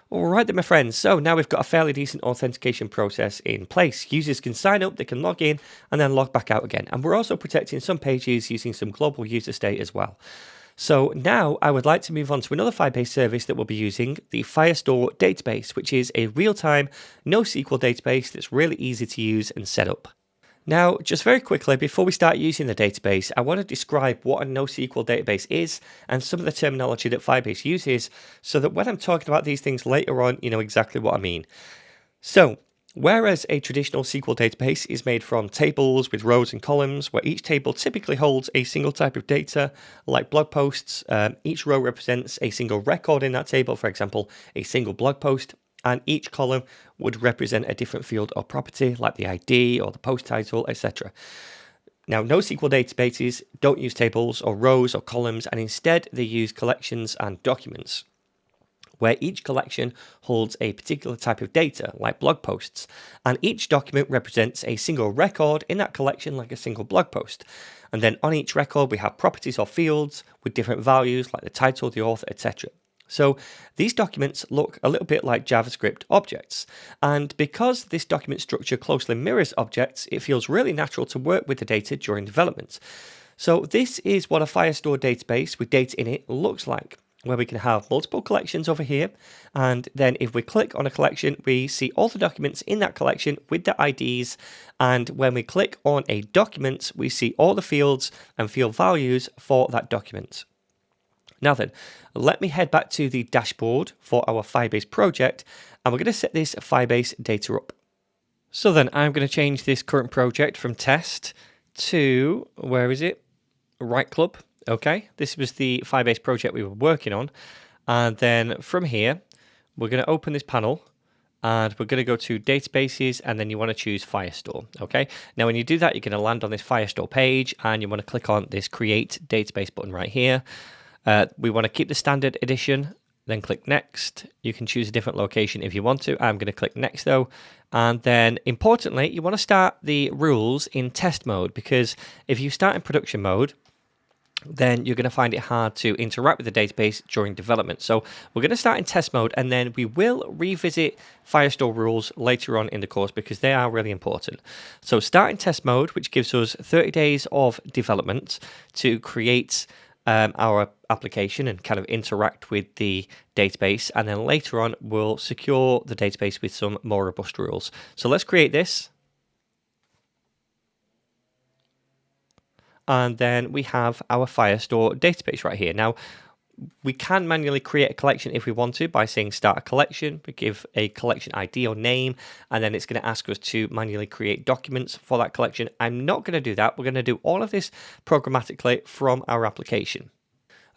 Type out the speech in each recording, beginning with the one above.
Alright then my friends, so now we've got a fairly decent authentication process in place. Users can sign up, they can log in and then log back out again. And we're also protecting some pages using some global user state as well. So now I would like to move on to another Firebase service that we'll be using, the Firestore database, which is a real-time NoSQL database that's really easy to use and set up. Now, just very quickly, before we start using the database, I want to describe what a NoSQL database is and some of the terminology that Firebase uses so that when I'm talking about these things later on, you know exactly what I mean. So, whereas a traditional SQL database is made from tables with rows and columns, where each table typically holds a single type of data, like blog posts, each row represents a single record in that table, for example, a single blog post, and each column would represent a different field or property, like the ID or the post title, etc. Now, NoSQL databases don't use tables or rows or columns, and instead they use collections and documents, where each collection holds a particular type of data, like blog posts, and each document represents a single record in that collection, like a single blog post. And then on each record, we have properties or fields with different values, like the title, the author, etc. So these documents look a little bit like JavaScript objects, and because this document structure closely mirrors objects, it feels really natural to work with the data during development. So this is what a Firestore database with data in it looks like, where we can have multiple collections over here, and then if we click on a collection, we see all the documents in that collection with the IDs, and when we click on a document, we see all the fields and field values for that document. Now then, let me head back to the dashboard for our Firebase project, and we're going to set this Firebase data up. So then I'm going to change this current project from test to, where is it? Right Club. Okay, this was the Firebase project we were working on. And then from here, we're going to open this panel and we're going to go to databases, and then you want to choose Firestore. Okay, now when you do that, you're going to land on this Firestore page and you want to click on this create database button right here. We want to keep the standard edition, then click next. You can choose a different location if you want to. I'm going to click next though. And then importantly, you want to start the rules in test mode, because if you start in production mode, then you're going to find it hard to interact with the database during development. So we're going to start in test mode, and then we will revisit Firestore rules later on in the course because they are really important. So start in test mode, which gives us 30 days of development to create our application and kind of interact with the database, and then later on we'll secure the database with some more robust rules. So let's create this, and then we have our Firestore database right here. Now we can manually create a collection if we want to by saying start a collection. We give a collection ID or name, and then it's going to ask us to manually create documents for that collection. I'm not going to do that. We're going to do all of this programmatically from our application.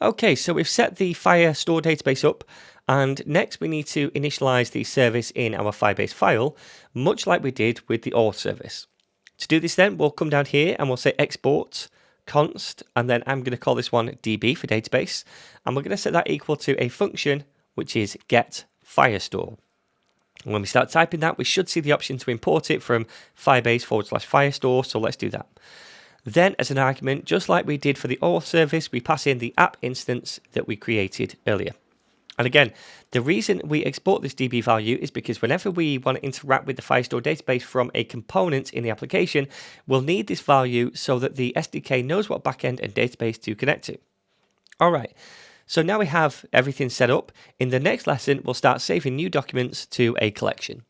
Okay, so we've set the Firestore database up, and next we need to initialize the service in our Firebase file, much like we did with the Auth service. To do this then, we'll come down here and we'll say export const, and then I'm going to call this one db for database, and we're going to set that equal to a function which is get Firestore. And when we start typing that, we should see the option to import it from Firebase/Firestore, so let's do that. Then as an argument, just like we did for the Auth service, we pass in the app instance that we created earlier. And again, the reason we export this DB value is because whenever we want to interact with the Firestore database from a component in the application, we'll need this value so that the SDK knows what backend and database to connect to. All right, so now we have everything set up. In the next lesson, we'll start saving new documents to a collection.